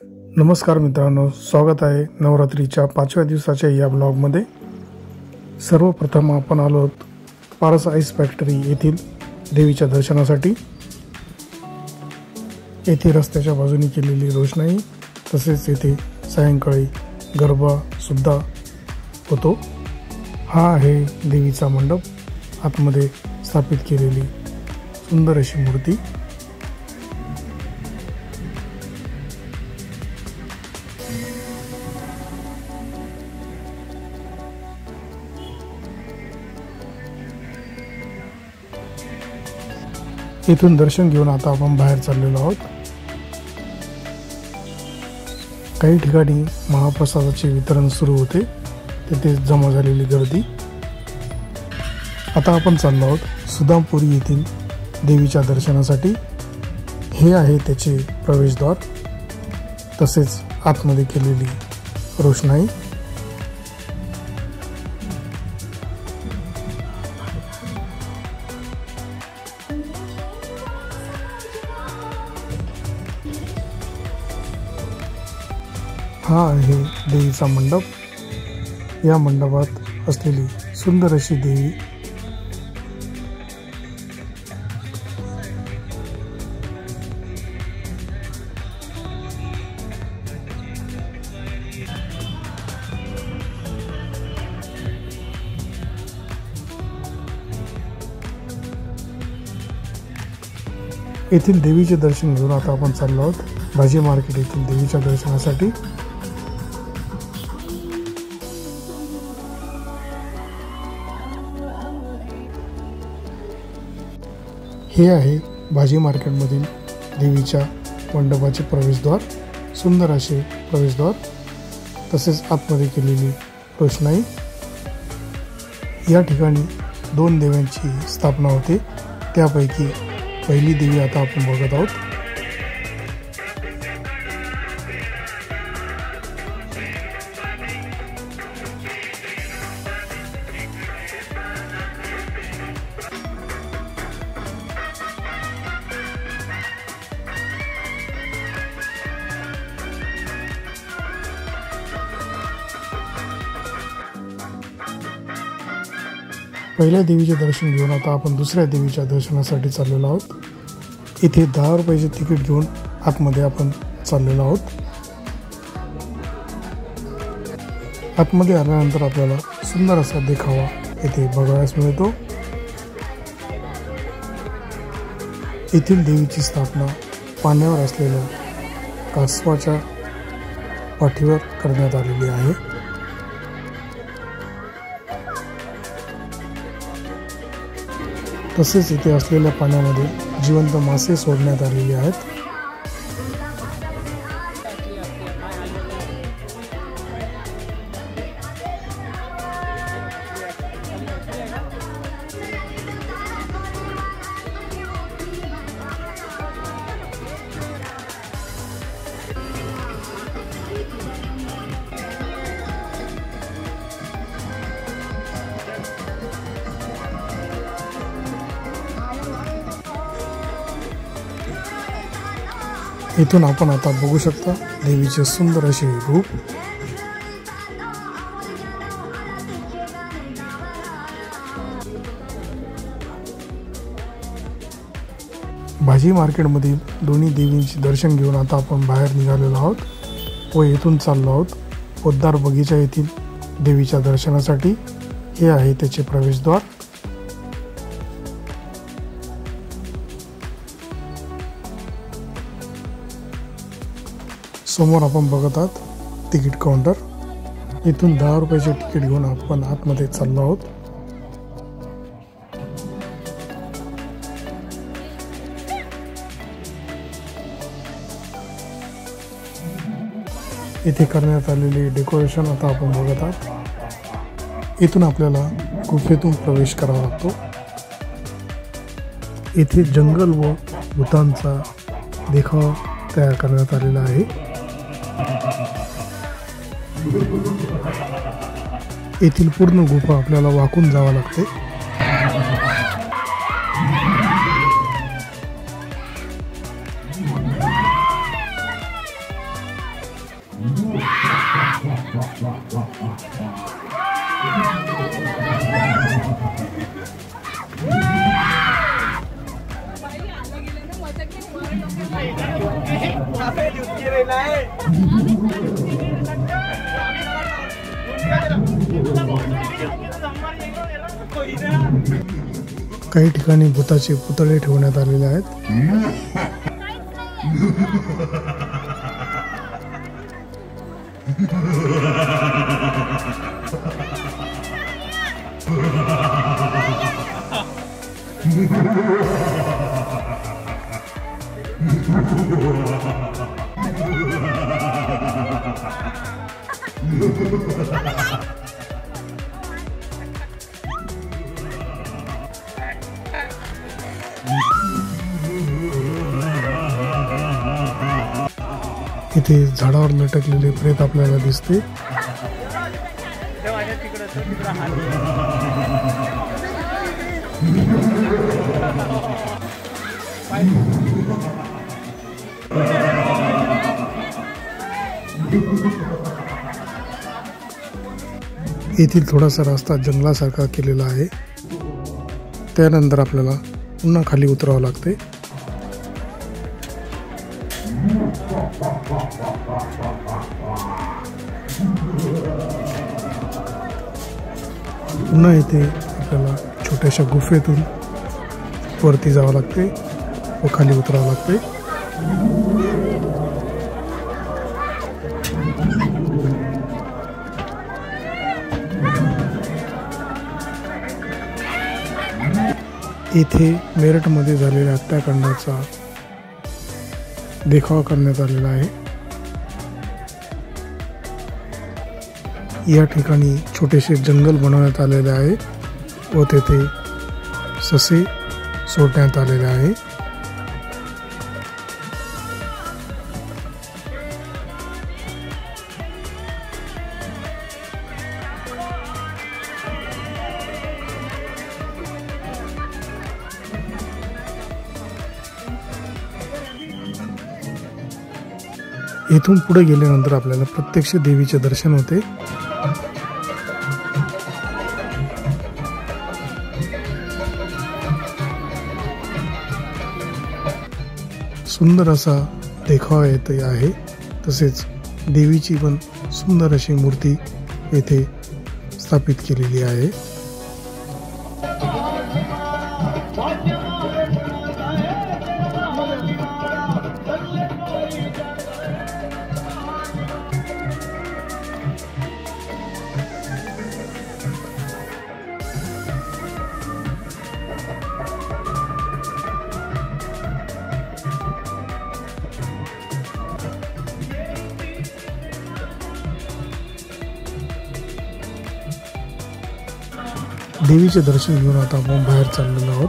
नमस्कार मित्रांनो, स्वागत आहे नवरात्रीच्या 5व्या दिवसाच्या या ब्लॉगमध्ये। सर्वप्रथम आपण आलो आहोत पारस आईस फॅक्टरी येथील देवीच्या दर्शनासाठी। येथे रस्त्याच्या बाजूने केलेली रोषणाई तसेच येथे सायंकाळी गरबा सुद्धा होतो। हा आहे देवीचा मंडप, आतमध्ये स्थापित केलेली सुंदर अशी मूर्ती। इथून दर्शन घेऊन आता आपण बाहेर चाललेलो आहोत। काही ठिकाणी महाप्रसादाचे वितरण सुरू होते, तेथे जमा झालेली गर्दी। आता आपण चाललो आहोत सुदामपुरी येथील देवीच्या दर्शनासाठी। हे आहे त्याचे प्रवेशद्वार तसेच आतमध्ये केलेली रोषणाई। हा आहे देवीचा मंडप। या मंडपात असलेली सुंदर अशी देवी। येथील देवीचे दर्शन घेऊन आता आपण चाललो आहोत भाजी मार्केट येथील देवीच्या दर्शनासाठी। हे आहे भाजी मार्केटमधील देवीच्या मंडपाचे प्रवेशद्वार। सुंदर असे प्रवेशद्वार तसेच आतमध्ये केलेली रोषणाई। या ठिकाणी 2 देव्यांची स्थापना होते, त्यापैकी पहिली देवी आता आपण बघत आहोत। पहिल्या देवीचे दर्शन घेऊन आता आपण दुसऱ्या देवीच्या दर्शनासाठी चाललेलो आहोत। इथे 10 रुपयाचे तिकीट घेऊन आतमध्ये आपण चाललेलो आहोत। आतमध्ये आल्यानंतर आपल्याला सुंदर असा देखावा येथे बघायला मिळतो। येथील देवीची स्थापना पाण्यावर असलेल्या कासवाच्या पाठीवर करण्यात आलेली आहे। तसेच इथे असलेल्या पाण्यामध्ये जिवंत मासे सोडण्यात आलेले आहेत। इथून आपण आता बघू शकता देवीचे सुंदर असे रूप। भाजी मार्केटमधील दोन्ही देवींचे दर्शन घेऊन आता आपण बाहेर निघालेलो आहोत व येथून चाललो आहोत पोद्दार बगीचा येथील देवीच्या दर्शनासाठी। हे आहे त्याचे प्रवेशद्वार। समोर आपण बघत आहात तिकीट काउंटर। इथून 10 रुपयाचे तिकीट घेऊन आपण आतमध्ये चाललो आहोत। इथे करण्यात आलेले डेकोरेशन आता आपण बघत आहात। इथून आपल्याला गुफेतून प्रवेश करावा लागतो। इथे जंगल व भूतांचा देखावा तयार करण्यात आलेला आहे। येथील पूर्ण गुफा आपल्याला वाकून जावं लागते। काही ठिकाणी भूताचे पुतळे ठेवण्यात आलेले आहेत. इथे झाडावर लटकलेले प्रेत आपल्याला दिसते. येथील थोडासा रस्ता जंगलासारखा केलेला आहे. त्यानंतर आपल्याला पुन्हा खाली उतरावं लागते. पुन्हा इथे आपल्याला छोट्याशा गुफेतून वरती जावं लागते व खाली उतरावं लागते. इथे मेरठमध्ये झालेल्या हत्याकांडाचा देखावा करण्यात आलेला आहे. या ठिकाणी छोटेसे जंगल बनवण्यात आलेले आहे व तेथे ससे सोडण्यात आलेले आहे. इथून पुढे गेल्यानंतर आपल्याला प्रत्यक्ष देवीचे दर्शन होते. सुंदर असा देखावा येथे आहे. तसेच देवीची पण सुंदर अशी मूर्ती येथे स्थापित केलेली आहे. देवीचे दर्शन घेऊन आता आपण बाहेर चाललेलो आहोत.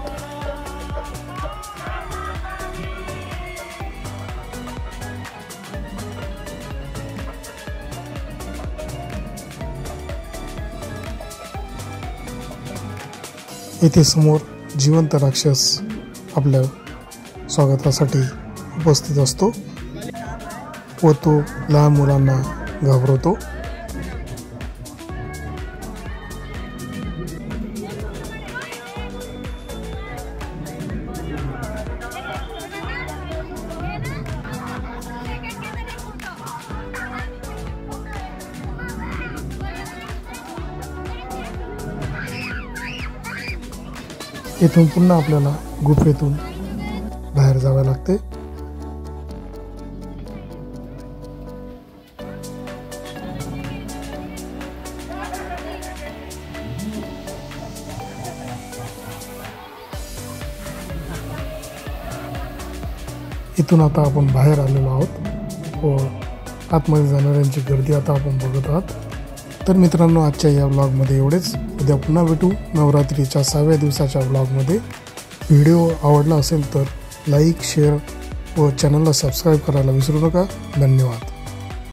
येथे समोर जिवंत राक्षस आपल्या स्वागतासाठी उपस्थित असतो व तो लहान मुलांना घाबरवतो. इथून पुन्हा आपल्याला गुफेतून बाहेर जावे लागते. इथून आता आपण बाहेर आलेलो आहोत व आतमध्ये जाणाऱ्यांची गर्दी आता आपण बघत आहात. तर मित्रांनो, आजच्या या व्लॉगमध्ये एवढेच. उद्या पुन्हा भेटू नवरात्रीच्या 6व्या दिवसाच्या व्लॉगमध्ये. व्हिडिओ आवडला असेल तर लाईक, शेअर व चॅनलला सबस्क्राईब करायला विसरू नका. धन्यवाद.